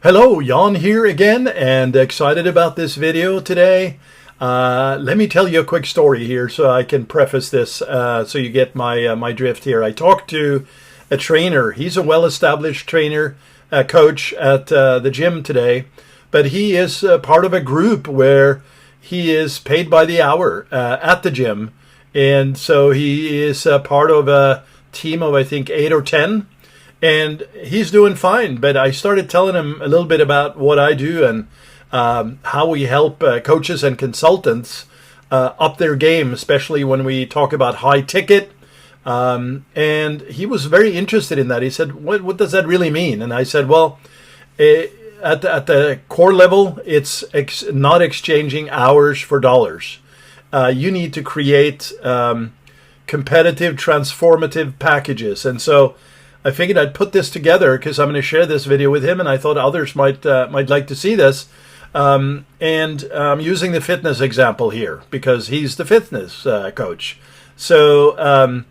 Hello, Jan here again, and excited about this video today. Let me tell you a quick story here so I can preface this so you get my drift here. I talked to a trainer. He's a well-established trainer, coach at the gym today, but he is part of a group where he is paid by the hour at the gym. And so he is part of a team of, I think, 8 or 10. And he's doing fine, but I started telling him a little bit about what I do and how we help coaches and consultants up their game, especially when we talk about high ticket. And he was very interested in that. He said, what does that really mean? And I said, well, at the core level, it's not exchanging hours for dollars. You need to create competitive, transformative packages. And so I figured I'd put this together because I'm going to share this video with him, and I thought others might like to see this. And I'm using the fitness example here because he's the fitness coach. So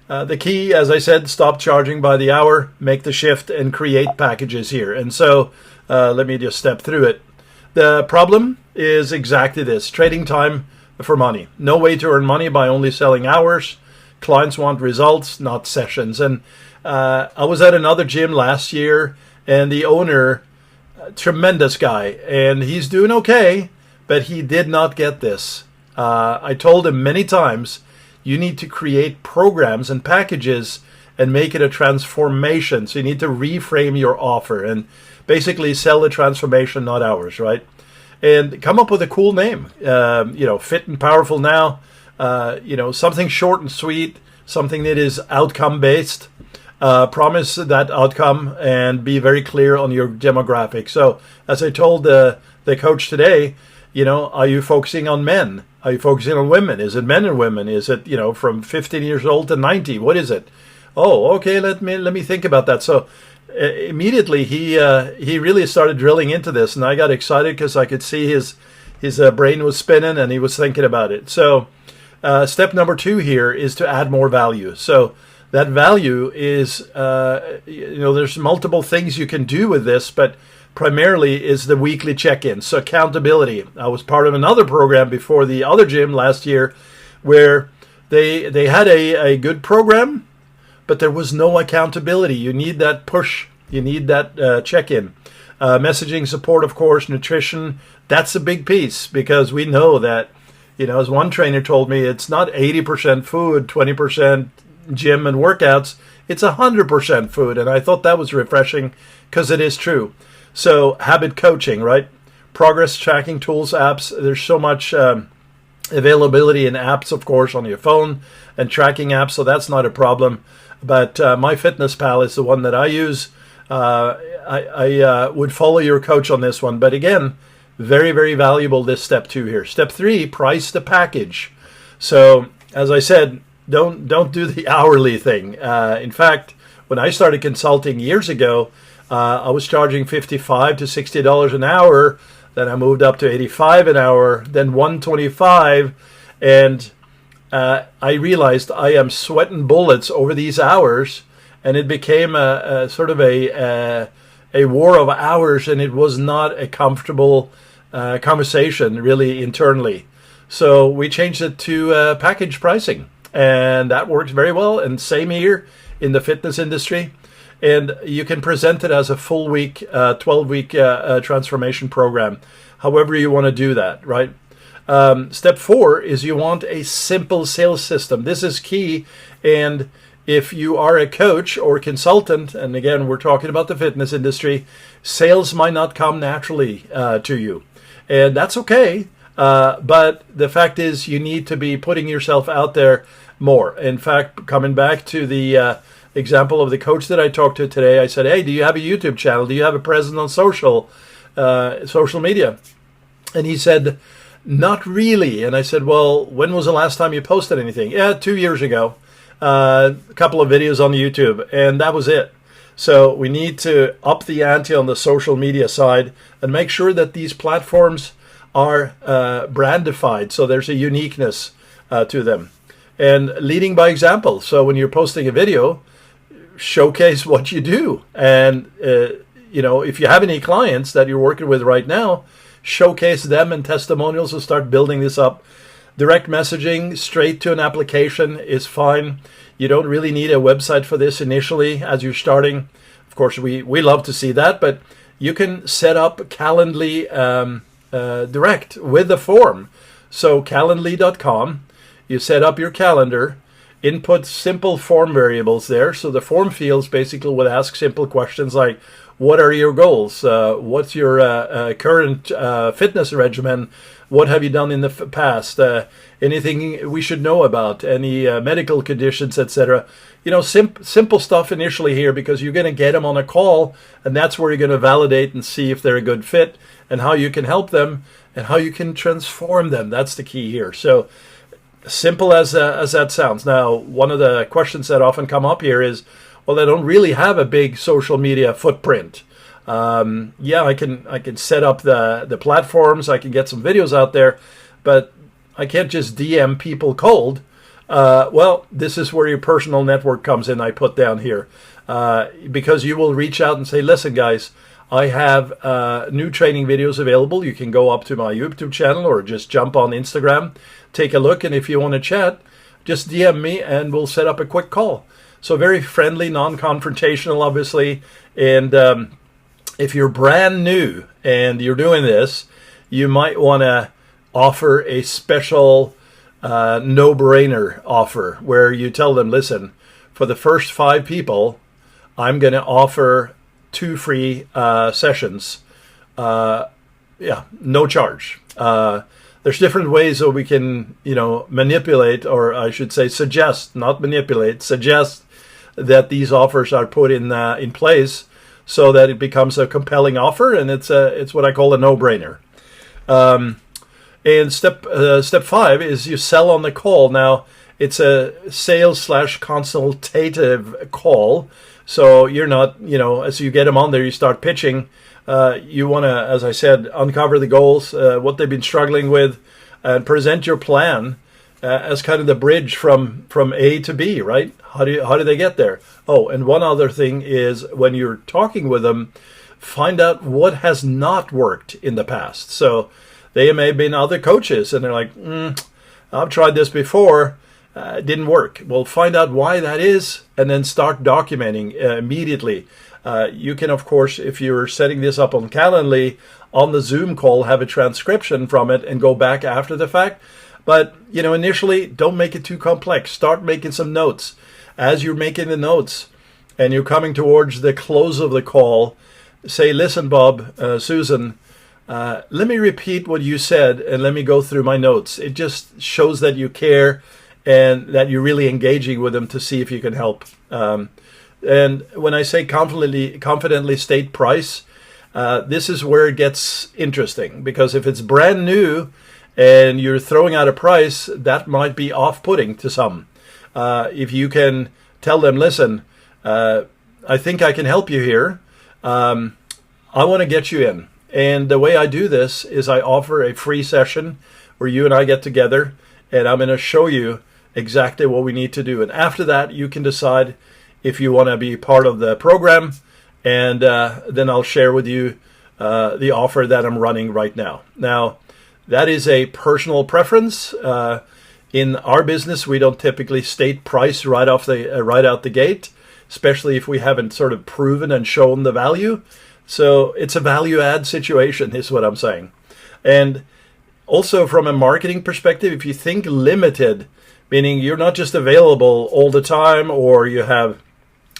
the key, as I said, stop charging by the hour, make the shift, and create packages here. And so let me just step through it. The problem is exactly this: trading time for money. No way to earn money by only selling hours. Clients want results, not sessions. And I was at another gym last year, and the owner, tremendous guy, and he's doing okay, but he did not get this. I told him many times, you need to create programs and packages and make it a transformation. So you need to reframe your offer and basically sell the transformation, not hours, right? And come up with a cool name, Fit and Powerful Now, something short and sweet, something that is outcome based. Promise that outcome and be very clear on your demographic. So as I told the coach today, are you focusing on men? Are you focusing on women? Is it men and women? Is it, from 15 years old to 90? What is it? Oh, okay, let me think about that. So immediately he really started drilling into this, and I got excited because I could see his brain was spinning and he was thinking about it. So step number 2 here is to add more value. So that value is, there's multiple things you can do with this, but primarily is the weekly check-in. So accountability. I was part of another program before the other gym last year where they had a good program, but there was no accountability. You need that push. You need that check-in. Messaging support, of course, nutrition. That's a big piece because we know that, as one trainer told me, it's not 80% food, 20% gym and workouts, it's 100% food. And I thought that was refreshing because it is true. So habit coaching, right? Progress tracking tools, apps. There's so much availability in apps, of course, on your phone and tracking apps. So that's not a problem. But MyFitnessPal is the one that I use. I would follow your coach on this one. But again, very, very valuable, this step 2 here. Step 3, price the package. So as I said, don't do the hourly thing. In fact, when I started consulting years ago, I was charging $55 to $60 an hour. Then I moved up to $85 an hour, then $125, and I realized I am sweating bullets over these hours, and it became a sort of a war of hours, and it was not a comfortable conversation really internally. So we changed it to package pricing. And that works very well. And same here in the fitness industry. And you can present it as a full week, 12-week transformation program, however you want to do that, right? Step 4 is you want a simple sales system. This is key. And if you are a coach or consultant, and again, we're talking about the fitness industry, sales might not come naturally to you. And that's okay. But the fact is you need to be putting yourself out there more. In fact, coming back to the example of the coach that I talked to today, I said, hey, do you have a YouTube channel? Do you have a presence on social media? And he said, not really. And I said, well, when was the last time you posted anything? Yeah, 2 years ago. A couple of videos on YouTube, and that was it. So we need to up the ante on the social media side and make sure that these platforms are brandified, so there's a uniqueness to them. And leading by example. So when you're posting a video, showcase what you do. And if you have any clients that you're working with right now, showcase them and testimonials and start building this up. Direct messaging straight to an application is fine. You don't really need a website for this initially as you're starting. Of course, we love to see that, but you can set up Calendly direct with the form. So calendly.com, you set up your calendar, input simple form variables there. So the form fields basically will ask simple questions like, what are your goals? What's your current fitness regimen? What have you done in the past? Anything we should know about? Any medical conditions, etc. Simple stuff initially here, because you're going to get them on a call, and that's where you're going to validate and see if they're a good fit and how you can help them and how you can transform them. That's the key here. So simple as that sounds. Now, one of the questions that often come up here is, well, I don't really have a big social media footprint. I can set up the platforms, I can get some videos out there, but I can't just DM people cold. Well, this is where your personal network comes in, I put down here. Because you will reach out and say, listen, guys, I have new training videos available. You can go up to my YouTube channel or just jump on Instagram, take a look, and if you want to chat, just DM me and we'll set up a quick call. So very friendly, non-confrontational, obviously. And if you're brand new and you're doing this, you might want to offer a special no-brainer offer where you tell them, listen, for the first 5 people, I'm going to offer 2 free sessions. No charge. There's different ways that we can, manipulate, or I should say suggest, not manipulate, suggest that these offers are put in place so that it becomes a compelling offer, and it's what I call a no-brainer. And step 5 is you sell on the call. Now, it's a sales/consultative call, so you're not, as you get them on there, you start pitching. You want to, as I said, uncover the goals, what they've been struggling with, and present your plan as kind of the bridge from A to B, right? How do they get there? Oh, and one other thing is when you're talking with them, find out what has not worked in the past. So they may have been other coaches and they're like, I've tried this before, it didn't work. Well, find out why that is and then start documenting immediately. You can, of course, if you're setting this up on Calendly, on the Zoom call, have a transcription from it and go back after the fact. But, initially, don't make it too complex. Start making some notes. As you're making the notes and you're coming towards the close of the call, say, listen, Bob, Susan, let me repeat what you said and let me go through my notes. It just shows that you care and that you're really engaging with them to see if you can help. And when I say confidently state price, this is where it gets interesting, because if it's brand new and you're throwing out a price, that might be off-putting to some. If you can tell them, listen, I think I can help you here. I want to get you in. And the way I do this is I offer a free session where you and I get together, and I'm going to show you exactly what we need to do. And after that, you can decide if you want to be part of the program, and then I'll share with you the offer that I'm running right now. Now, that is a personal preference. In our business, we don't typically state price right out the gate, especially if we haven't sort of proven and shown the value. So it's a value add situation, is what I'm saying. And also from a marketing perspective, if you think limited, meaning you're not just available all the time or you have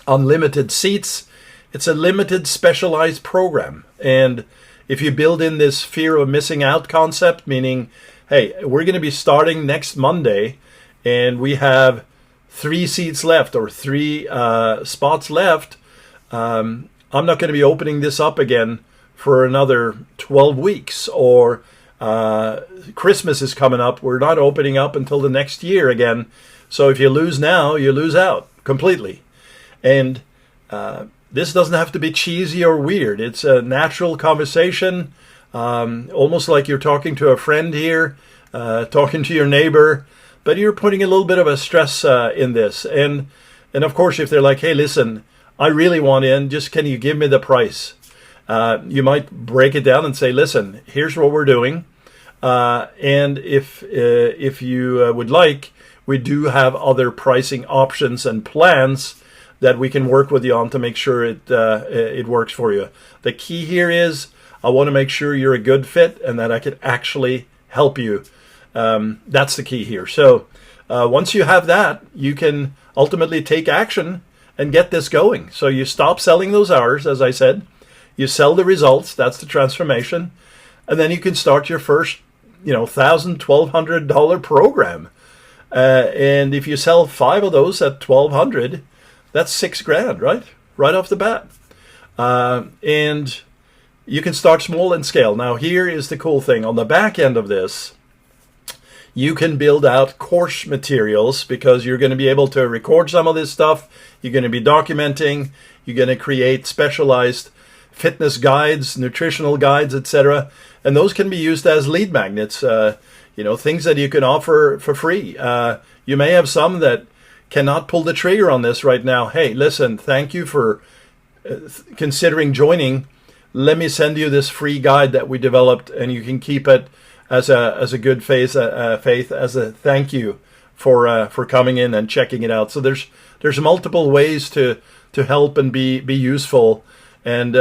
unlimited seats, it's a limited specialized program. And if you build in this fear of missing out concept, meaning, hey, we're going to be starting next Monday and we have 3 seats left or 3 spots left, I'm not going to be opening this up again for another 12 weeks, or Christmas is coming up, we're not opening up until the next year again. So if you lose now, you lose out completely. And this doesn't have to be cheesy or weird. It's a natural conversation, almost like you're talking to a friend here, talking to your neighbor, but you're putting a little bit of a stress in this. And of course, if they're like, hey, listen, I really want in, just can you give me the price? You might break it down and say, listen, here's what we're doing. And if you would like, we do have other pricing options and plans that we can work with you on to make sure it works for you. The key here is I want to make sure you're a good fit and that I can actually help you. That's the key here. So once you have that, you can ultimately take action and get this going. So you stop selling those hours, as I said. You sell the results. That's the transformation. And then you can start your first, $1,000, $1,200 program. And if you sell 5 of those at $1,200, that's $6,000, right? Right off the bat. And you can start small and scale. Now, here is the cool thing. On the back end of this, you can build out course materials because you're going to be able to record some of this stuff. You're going to be documenting. You're going to create specialized fitness guides, nutritional guides, etc. And those can be used as lead magnets, things that you can offer for free. You may have some that cannot pull the trigger on this right now. Hey, listen, thank you for considering joining. Let me send you this free guide that we developed, and you can keep it as a good faith, as a thank you for coming in and checking it out. So there's multiple ways to help and be useful and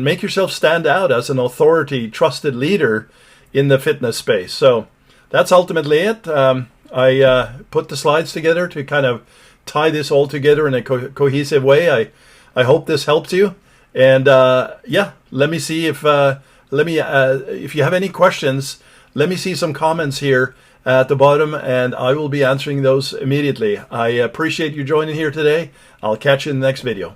make yourself stand out as an authority, trusted leader in the fitness space. So that's ultimately it. I put the slides together to kind of tie this all together in a cohesive way. I hope this helped you. And let me see if you have any questions. Let me see some comments here at the bottom, and I will be answering those immediately. I appreciate you joining here today. I'll catch you in the next video.